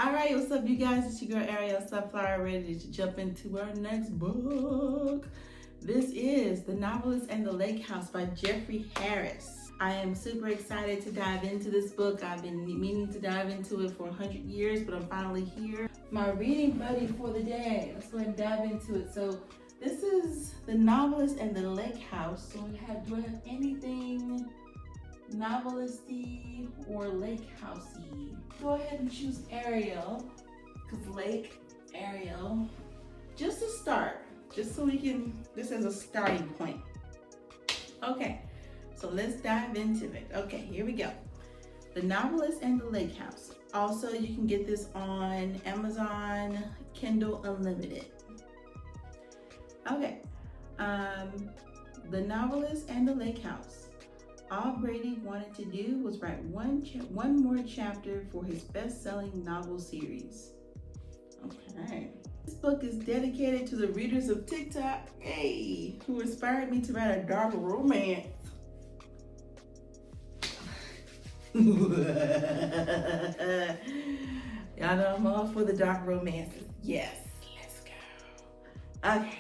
All right, what's up, you guys? It's your girl Ariel Sunflower, ready to jump into our next book. This is The Novelist and the Lake House by Jeffrey Harris. I am super excited to dive into this book. I've been meaning to dive into it for 100 years, but I'm finally here. My reading buddy for the day. Let's go ahead and dive into it. So this is The Novelist and the Lake House. So do I have anything novelisty or lake housey? Go ahead and choose Ariel, because lake, Ariel, just to start, just so we can, this is a starting point. Okay, so let's dive into it. Okay, here we go. The Novelist and the Lake House. Also, you can get this on Amazon Kindle Unlimited. Okay, The Novelist and the Lake House. All Brady wanted to do was write one more chapter for his best-selling novel series. Okay. This book is dedicated to the readers of TikTok, who inspired me to write a dark romance. Y'all know I'm all for the dark romances. Yes, let's go. Okay.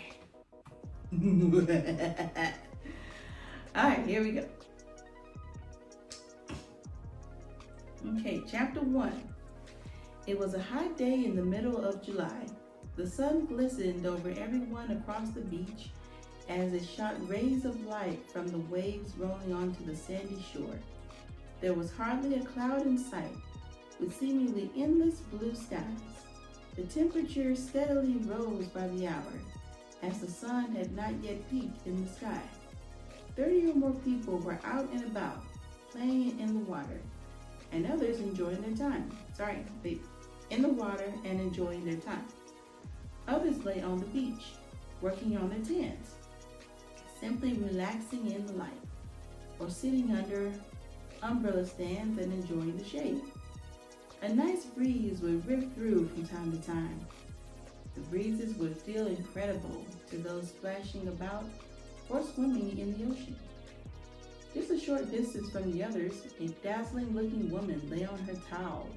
All right, here we go. Okay, chapter 1. It was a hot day in the middle of July. The sun glistened over everyone across the beach as it shot rays of light from the waves rolling onto the sandy shore. There was hardly a cloud in sight, with seemingly endless blue skies. The temperature steadily rose by the hour, as the sun had not yet peaked in the sky. 30 or more people were out and about, playing in the water, and others enjoying their time. In the water and enjoying their time. Others lay on the beach, working on their tans, simply relaxing in the light, or sitting under umbrella stands and enjoying the shade. A nice breeze would rip through from time to time. The breezes would feel incredible to those splashing about or swimming in the ocean. Just a short distance from the others, a dazzling-looking woman lay on her towel,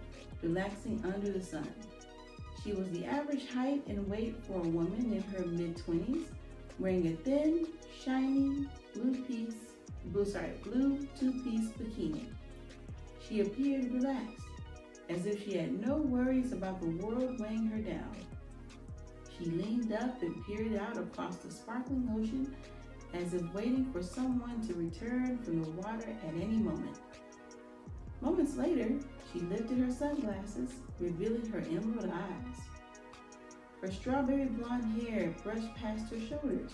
relaxing under the sun. She was the average height and weight for a woman in her mid-20s, wearing a thin, shiny, blue two-piece bikini. She appeared relaxed, as if she had no worries about the world weighing her down. She leaned up and peered out across the sparkling ocean, as if waiting for someone to return from the water at any moment. Moments later, she lifted her sunglasses, revealing her emerald eyes. Her strawberry blonde hair brushed past her shoulders.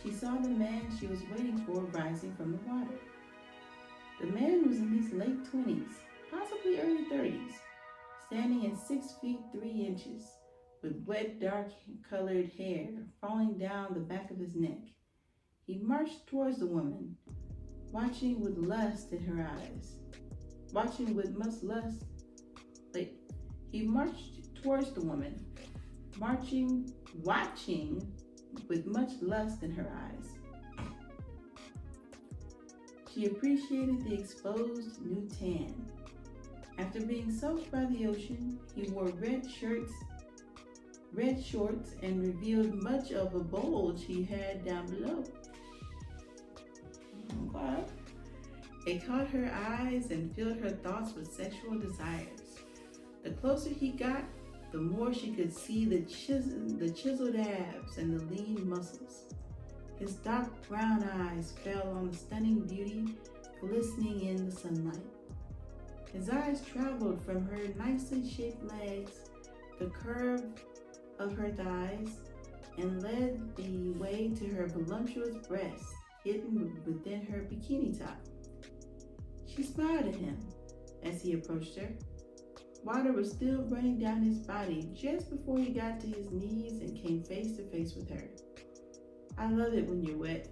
She saw the man she was waiting for rising from the water. The man was in his late 20s, possibly early 30s, standing at 6 feet 3 inches, with wet dark-colored hair falling down the back of his neck. He marched towards the woman, watching with lust in her eyes. He marched towards the woman, watching with much lust in her eyes. She appreciated the exposed new tan. After being soaked by the ocean, he wore red shorts, and revealed much of a bulge he had down below. Okay. It caught her eyes and filled her thoughts with sexual desires. The closer he got, the more she could see the chiseled abs and the lean muscles. His dark brown eyes fell on the stunning beauty glistening in the sunlight. His eyes traveled from her nicely shaped legs, the curve of her thighs, and led the way to her voluptuous breasts hidden within her bikini top. She smiled at him as he approached her. Water was still running down his body just before he got to his knees and came face to face with her. I love it when you're wet.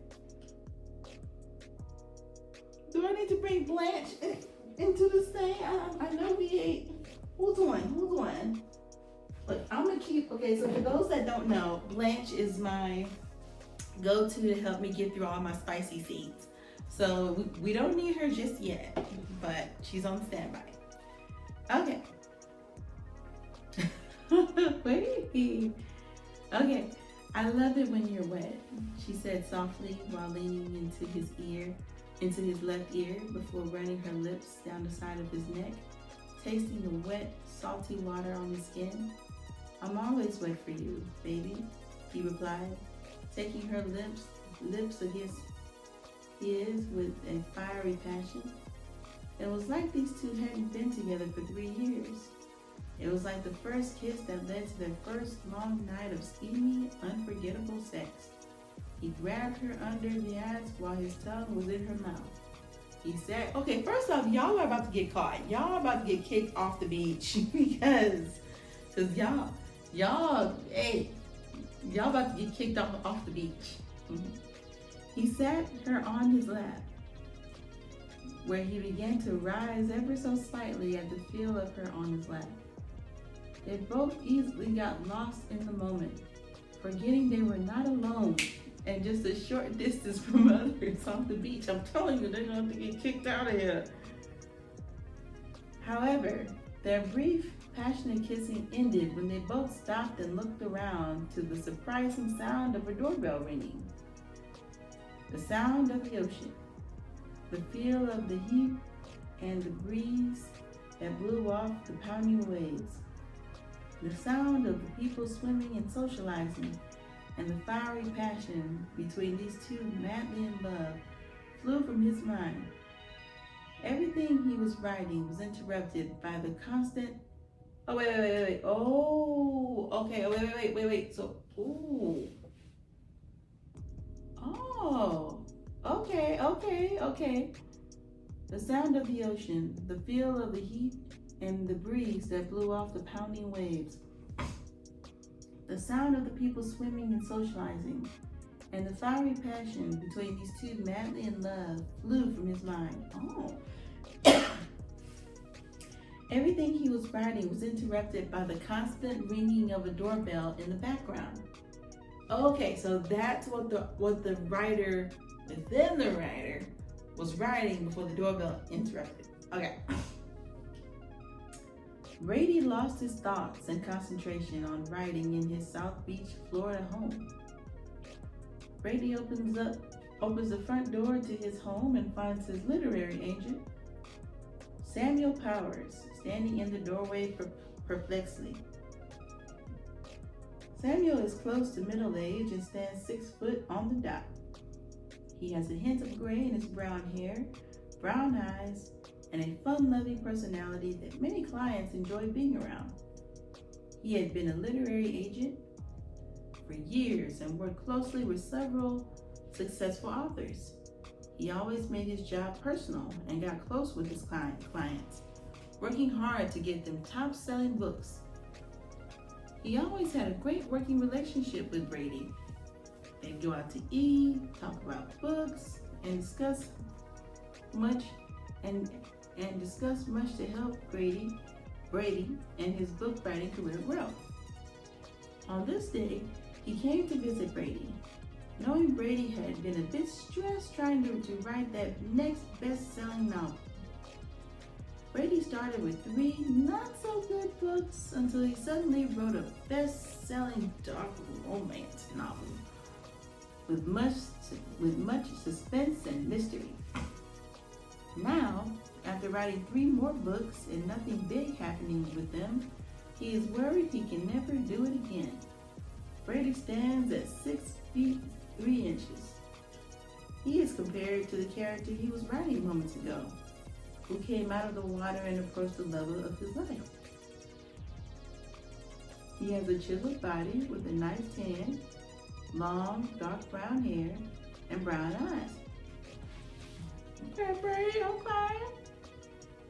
Do I need to bring Blanche into this thing? I know we ain't. Who's on? Look, I'm gonna keep, okay, so for those that don't know, Blanche is my go-to to help me get through all my spicy seeds. So we don't need her just yet, but she's on standby. Okay. Wait. Okay. I love it when you're wet, she said softly while leaning into his left ear before running her lips down the side of his neck, tasting the wet, salty water on his skin. I'm always wet for you, baby, he replied, taking her lips against his with a fiery passion. It was like these two hadn't been together for 3 years. It was like the first kiss that led to their first long night of steamy, unforgettable sex. He grabbed her under the ass while his tongue was in her mouth. He said, okay, first off, y'all are about to get caught. Y'all are about to get kicked off the beach because y'all about to get kicked off the beach. He sat her on his lap, where he began to rise ever so slightly at the feel of her on his lap. They both easily got lost in the moment, forgetting they were not alone and just a short distance from others off the beach. I'm telling you, they're going to have to get kicked out of here. However, their brief, passionate kissing ended when they both stopped and looked around to the surprising sound of a doorbell ringing. The sound of the ocean, the feel of the heat and the breeze that blew off the pounding waves. The sound of the people swimming and socializing, and the fiery passion between these two madly in love flew from his mind. Everything he was writing was interrupted by the constant, wait. Oh, okay, wait. So, ooh. Oh, okay. The sound of the ocean, the feel of the heat, and the breeze that blew off the pounding waves. The sound of the people swimming and socializing, and the fiery passion between these two madly in love flew from his mind. Oh. Everything he was writing was interrupted by the constant ringing of a doorbell in the background. Okay, so that's what the writer within the writer was writing before the doorbell interrupted. Okay. Brady lost his thoughts and concentration on writing in his South Beach, Florida home. Brady opens the front door to his home and finds his literary agent, Samuel Powers, standing in the doorway perplexedly. Samuel is close to middle age and stands 6 foot on the dot. He has a hint of gray in his brown hair, brown eyes, and a fun-loving personality that many clients enjoy being around. He had been a literary agent for years and worked closely with several successful authors. He always made his job personal and got close with his clients, working hard to get them top-selling books. He always had a great working relationship with Brady. They'd go out to eat, talk about books, and discuss much to help Brady and his book writing career grow. On this day, he came to visit Brady, knowing Brady had been a bit stressed trying to write that next best-selling novel. Brady started with 3 not-so-good books until he suddenly wrote a best-selling dark romance novel with much suspense and mystery. Now, after writing 3 more books and nothing big happening with them, he is worried he can never do it again. Brady stands at 6 feet 3 inches. He is compared to the character he was writing moments ago, who came out of the water and approached the level of his life. He has a chiseled body with a nice tan, long, dark brown hair, and brown eyes. Okay, Brady, okay.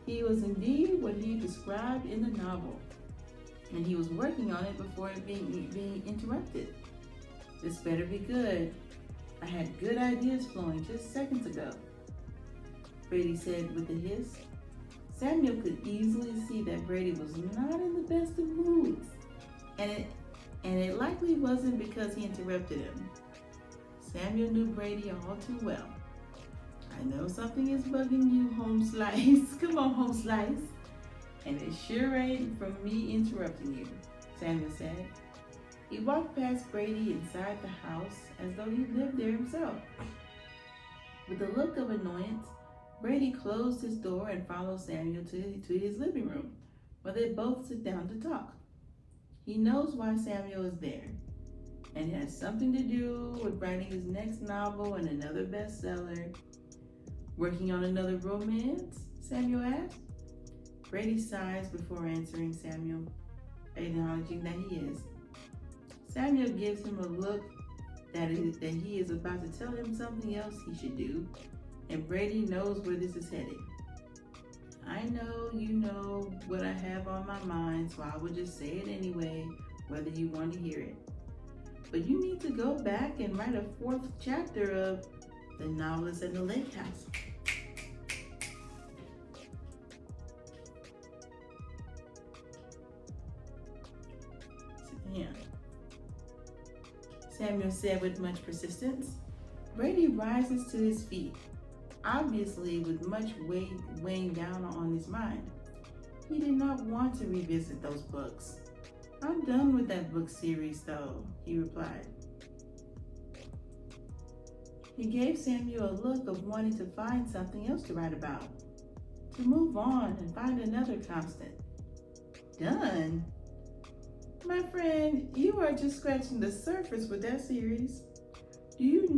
He was indeed what he described in the novel, and he was working on it before it being interrupted. This better be good. I had good ideas flowing just seconds ago, Brady said with a hiss. Samuel could easily see that Brady was not in the best of moods, and it likely wasn't because he interrupted him. Samuel knew Brady all too well. I know something is bugging you, Home Slice. Come on, Home Slice. And it sure ain't from me interrupting you. Samuel said. He walked past Brady inside the house as though he lived there himself. With a look of annoyance, Brady closed his door and followed Samuel to his living room, where they both sit down to talk. He knows why Samuel is there, and it has something to do with writing his next novel and another bestseller. Working on another romance? Samuel asked. Brady sighs before answering Samuel, acknowledging that he is. Samuel gives him a look that he is about to tell him something else he should do, and Brady knows where this is headed. I know you know what I have on my mind, so I will just say it anyway, whether you want to hear it. But you need to go back and write a 4th chapter of The Novelist and the Lake House. Yeah. Samuel said with much persistence. Brady rises to his feet, obviously with much weight weighing down on his mind. He did not want to revisit those books. I'm done with that book series though, he replied. He gave Samuel a look of wanting to find something else to write about, to move on and find another constant. Done? My friend, you are just scratching the surface with that series. Do you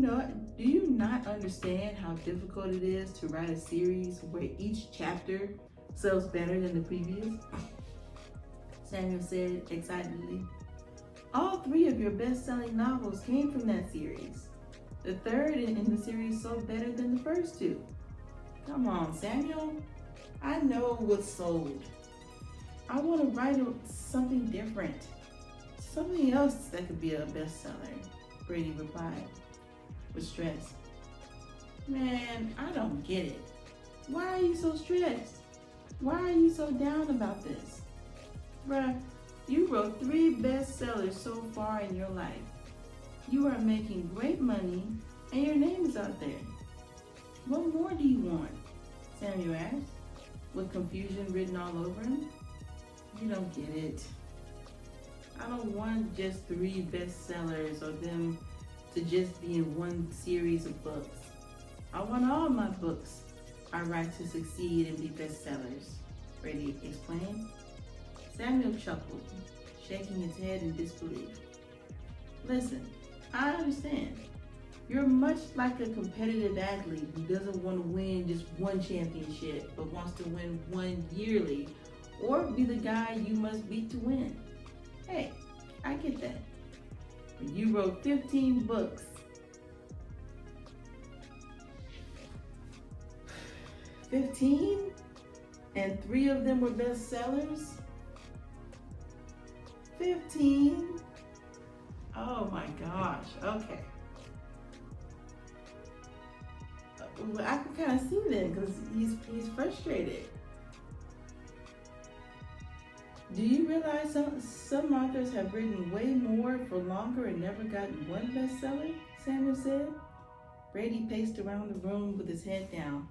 not understand how difficult it is to write a series where each chapter sells better than the previous? Samuel said excitedly. All 3 of your best-selling novels came from that series. The 3rd in the series sold better than the first 2. Come on, Samuel. I know what's sold. I want to write something different. Something else that could be a bestseller, Brady replied, with stress. Man, I don't get it. Why are you so stressed? Why are you so down about this? Bruh, you wrote 3 bestsellers so far in your life. You are making great money, and your name is out there. What more do you want? Samuel asked, with confusion written all over him. You don't get it. I don't want just 3 bestsellers or them to just be in one series of books. I want all my books I write to succeed and be bestsellers, Brady explained. Samuel chuckled, shaking his head in disbelief. Listen, I understand. You're much like a competitive athlete who doesn't want to win just one championship, but wants to win one yearly, or be the guy you must beat to win. Hey, I get that. But you wrote 15 books. 15? And 3 of them were bestsellers? 15? Oh my gosh, okay. Well, I can kind of see that because he's frustrated. Do you realize some authors have written way more for longer and never gotten one bestseller? Samuel said. Brady paced around the room with his head down,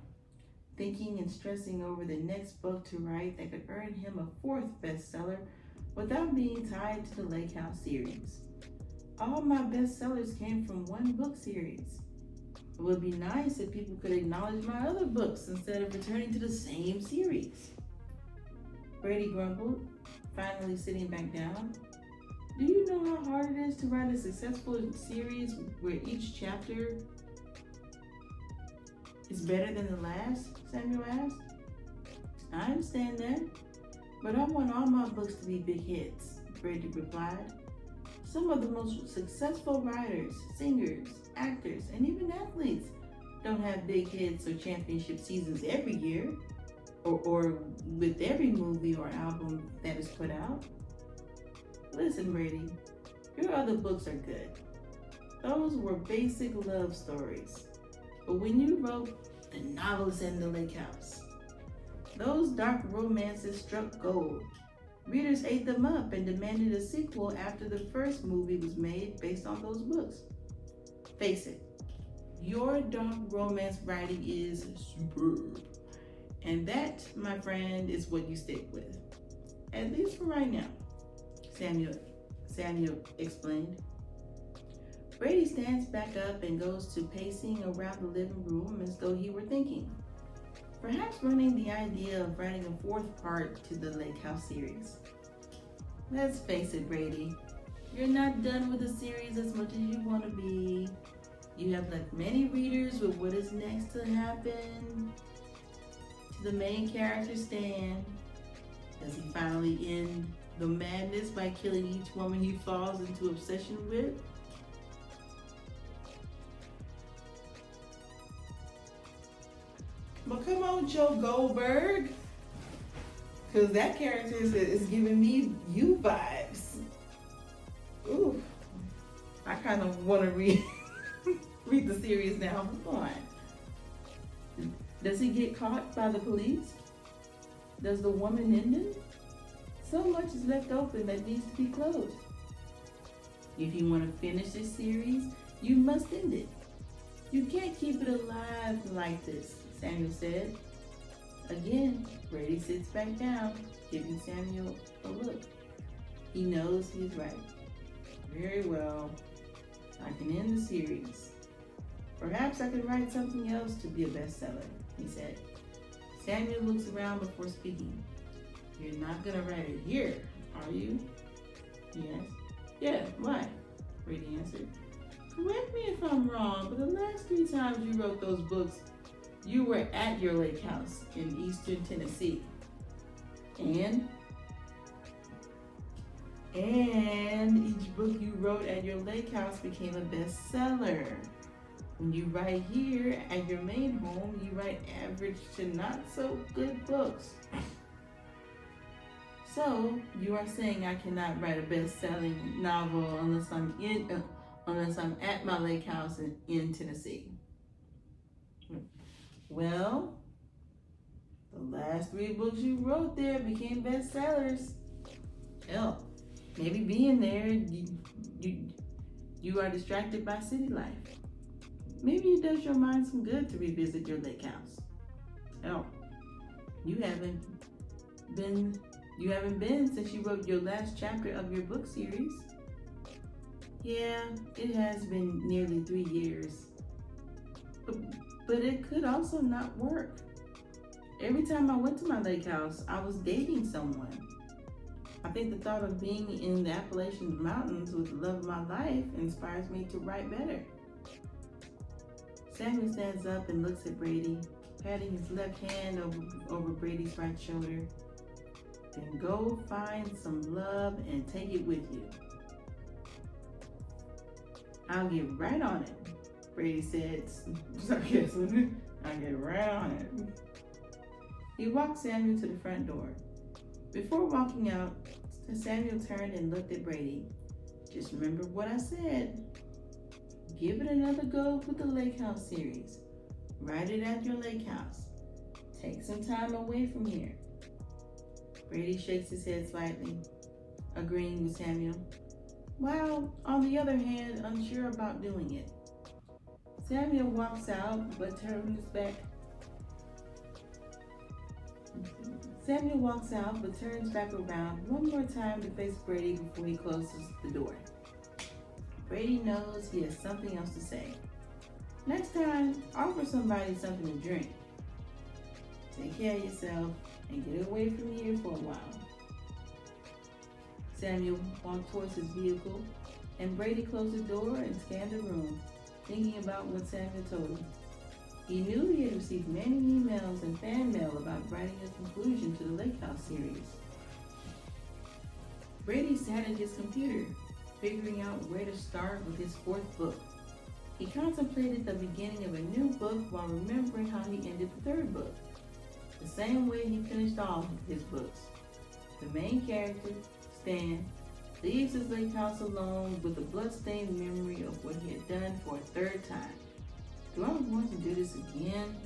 thinking and stressing over the next book to write that could earn him a 4th bestseller without being tied to the Lake House series. All my bestsellers came from one book series. It would be nice if people could acknowledge my other books instead of returning to the same series. Brady grumbled, finally sitting back down. Do you know how hard it is to write a successful series where each chapter is better than the last? Samuel asked. I understand that, but I want all my books to be big hits, Brady replied. Some of the most successful writers, singers, actors, and even athletes don't have big hits or championship seasons every year, or with every movie or album that is put out. Listen, Brady, your other books are good. Those were basic love stories. But when you wrote The Novelist and the Lake House, those dark romances struck gold. Readers ate them up and demanded a sequel after the first movie was made based on those books. Face it, your dark romance writing is superb. And that, my friend, is what you stick with. At least for right now. Samuel explained. Brady stands back up and goes to pacing around the living room as though he were thinking, perhaps running the idea of writing a fourth part to the Lake House series. Let's face it, Brady, you're not done with the series as much as you want to be. You have left many readers with what is next to happen to the main character Stan. Does he finally end the madness by killing each woman he falls into obsession with? But come on, Joe Goldberg. Because that character is giving me you vibes. Ooh. I kind of want to read the series now. Come on. Does he get caught by the police? Does the woman end him? So much is left open that needs to be closed. If you want to finish this series, you must end it. You can't keep it alive like this, Samuel said. Again, Brady sits back down, giving Samuel a look. He knows he's right. Very well. I can end the series. Perhaps I could write something else to be a bestseller, he said. Samuel looks around before speaking. You're not gonna write it here, are you? Yes. Yeah, why? Brady answered. Correct me if I'm wrong, but the last 3 times you wrote those books, you were at your lake house in eastern Tennessee. And each book you wrote at your lake house became a bestseller. When you write here at your main home, you write average to not so good books. So you are saying I cannot write a best-selling novel unless I'm at my lake house in Tennessee. Well, the last 3 books you wrote there became bestsellers. Hell, maybe being there, you are distracted by city life. Maybe it does your mind some good to revisit your lake house. Hell, you haven't been since you wrote your last chapter of your book series. Yeah, it has been nearly 3 years. But it could also not work. Every time I went to my lake house, I was dating someone. I think the thought of being in the Appalachian Mountains with the love of my life inspires me to write better. Samuel stands up and looks at Brady, patting his left hand over Brady's right shoulder. Then go find some love and take it with you. I'll get right on it, Brady said sarcastically. I'll get right on it. He walked Samuel to the front door. Before walking out, Samuel turned and looked at Brady. Just remember what I said. Give it another go with the Lake House series. Write it at your lake house. Take some time away from here. Brady shakes his head slightly, agreeing with Samuel, while, on the other hand, unsure about doing it. Samuel walks out, but turns back around one more time to face Brady before he closes the door. Brady knows he has something else to say. Next time, offer somebody something to drink. Take care of yourself and get away from here for a while. Samuel walked towards his vehicle, and Brady closed the door and scanned the room, thinking about what Samuel told him. He knew he had received many emails and fan mail about writing a conclusion to the Lake House series. Brady sat at his computer, figuring out where to start with his 4th book. He contemplated the beginning of a new book while remembering how he ended the 3rd book, the same way he finished all his books. The main character, Stan, leaves his lake house alone with a bloodstained memory of what he had done for a 3rd time. Do I want to do this again?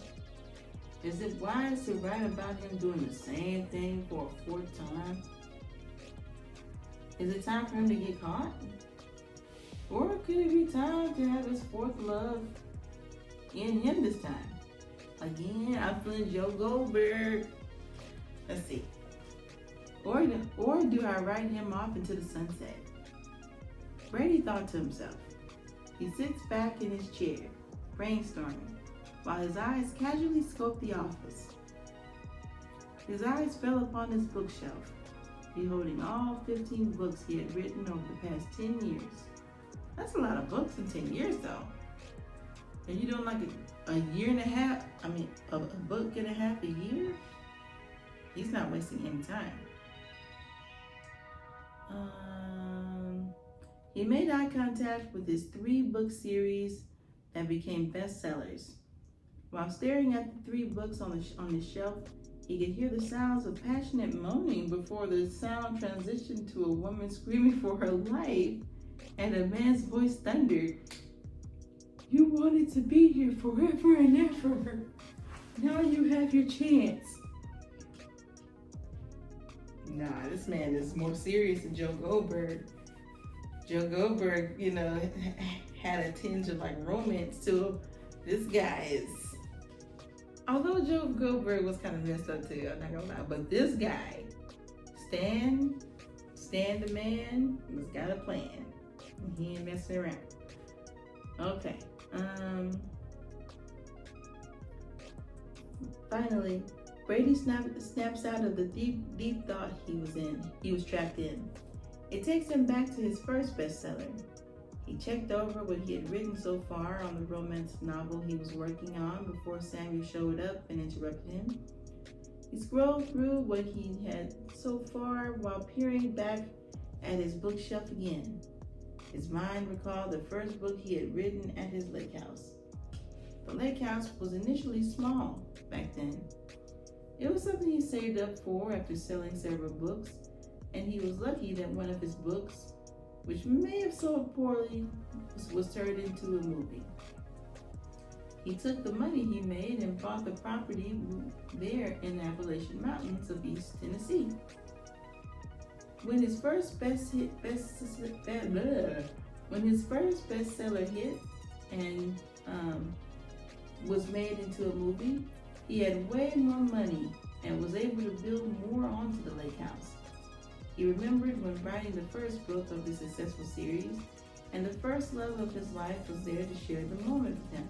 Is it wise to write about him doing the same thing for a 4th time? Is it time for him to get caught? Or could it be time to have his 4th love in him this time? Again, I'm feeling Joe Goldberg. Let's see. Or do I write him off into the sunset? Brady thought to himself. He sits back in his chair, brainstorming, while his eyes casually scope the office. His eyes fell upon his bookshelf, beholding all 15 books he had written over the past 10 years. That's a lot of books in 10 years, though. And you doing like a year and a half? I mean, a book and a half a year? He's not wasting any time. He made eye contact with his 3-book series that became bestsellers. While staring at the 3 books on the shelf, he could hear the sounds of passionate moaning before the sound transitioned to a woman screaming for her life, and a man's voice thundered, "You wanted to be here forever and ever. Now you have your chance." Nah, this man is more serious than Joe Goldberg. Joe Goldberg, had a tinge of like romance to him. This guy is, although Joe Goldberg was kind of messed up too, I'm not gonna lie, but this guy, Stan the man, has got a plan. He ain't messing around. Okay. Finally, Brady snaps out of the deep thought he was trapped in. It takes him back to his first bestseller. He checked over what he had written so far on the romance novel he was working on before Samuel showed up and interrupted him. He scrolled through what he had so far while peering back at his bookshelf again. His mind recalled the first book he had written at his lake house. The lake house was initially small back then. It was something he saved up for after selling several books, and he was lucky that one of his books, which may have sold poorly, was turned into a movie. He took the money he made and bought the property there in the Appalachian Mountains of East Tennessee. When his first bestseller hit and was made into a movie, he had way more money and was able to build more onto the lake house. He remembered when writing the first book of the successful series, and the first love of his life was there to share the moment with him.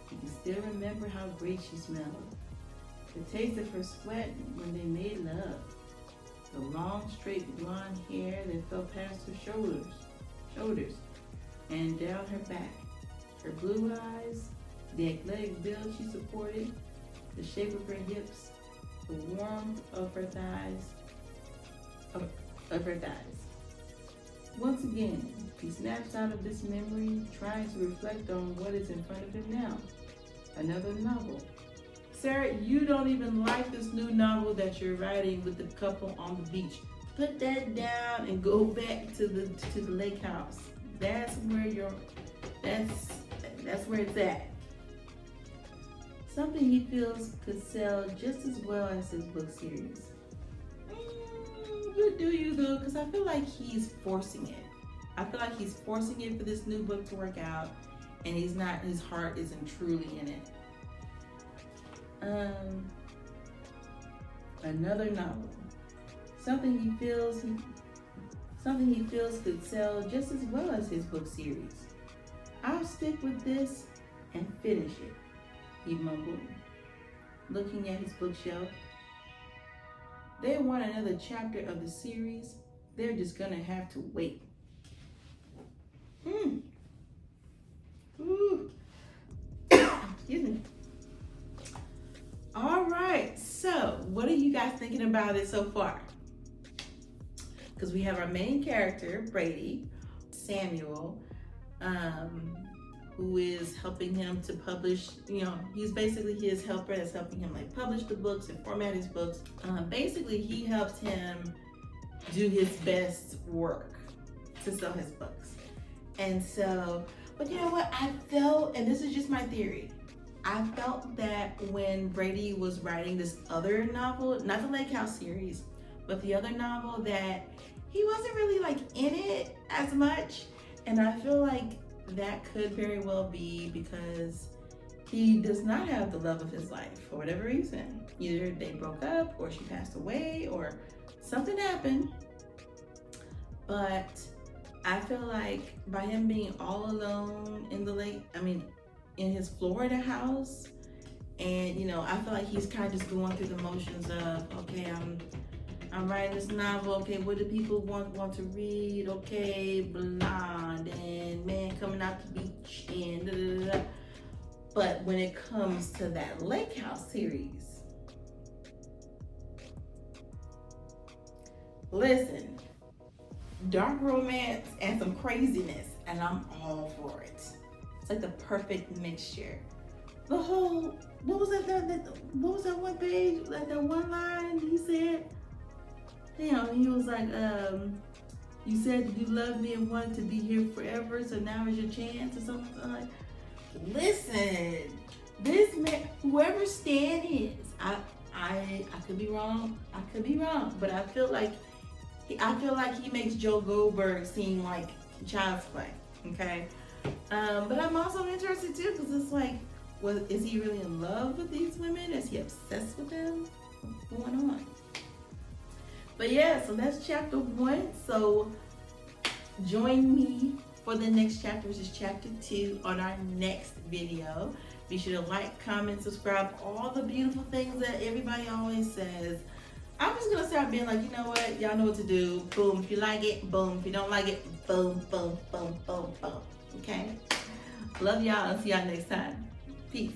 He can still remember how great she smelled, the taste of her sweat when they made love, the long straight blonde hair that fell past her shoulders and down her back, her blue eyes, the athletic build she supported, the shape of her hips, the warmth of her thighs. Once again, he snaps out of this memory, trying to reflect on what is in front of him now. Another novel. Sarah, you don't even like this new novel that you're writing with the couple on the beach. Put that down and go back to the lake house. That's where it's at. Something he feels could sell just as well as his book series. You do you though, because I feel like he's forcing it. I feel like he's forcing it for this new book to work out, and his heart isn't truly in it. Another novel. Something he feels could sell just as well as his book series. I'll stick with this and finish it, he mumbled, looking at his bookshelf. They want another chapter of the series. They're just gonna have to wait. Ooh. Excuse me. All right, so what are you guys thinking about it so far? Because we have our main character, Brady, Samuel, who is helping him to publish, he's basically his helper that's helping him like publish the books and format his books. Basically, he helps him do his best work to sell his books. And so, but you know what? I felt, and this is just my theory, I felt that when Brady was writing this other novel, not the Lake House series, but the other novel, that he wasn't really like in it as much. And I feel like that could very well be because he does not have the love of his life for whatever reason. Either they broke up, or she passed away, or something happened, but I feel like by him being all alone in the lake, in his Florida house, and I feel like he's kind of just going through the motions of, okay, I'm writing this novel, okay, what do people want to read, okay, blonde, and man coming out the beach, and da, da, da, da. But when it comes to that Lake House series, listen, dark romance and some craziness, and I'm all for it. It's like the perfect mixture. The whole, what was that one page, like that one line he said? He was like, you said that you loved me and wanted to be here forever, so now is your chance, or something like. Listen, this man, whoever Stan is, I could be wrong. But I feel like he makes Joe Goldberg seem like child's play. Okay, but I'm also interested too, because it's like, is he really in love with these women? Is he obsessed with them? What's going on? But yeah, so that's chapter 1. So join me for the next chapter, which is chapter 2, on our next video. Be sure to like, comment, subscribe, all the beautiful things that everybody always says. I'm just gonna start being like, you know what? Y'all know what to do. Boom, if you like it, boom. If you don't like it, boom, boom, boom, boom, boom. Okay? Love y'all, and see y'all next time. Peace.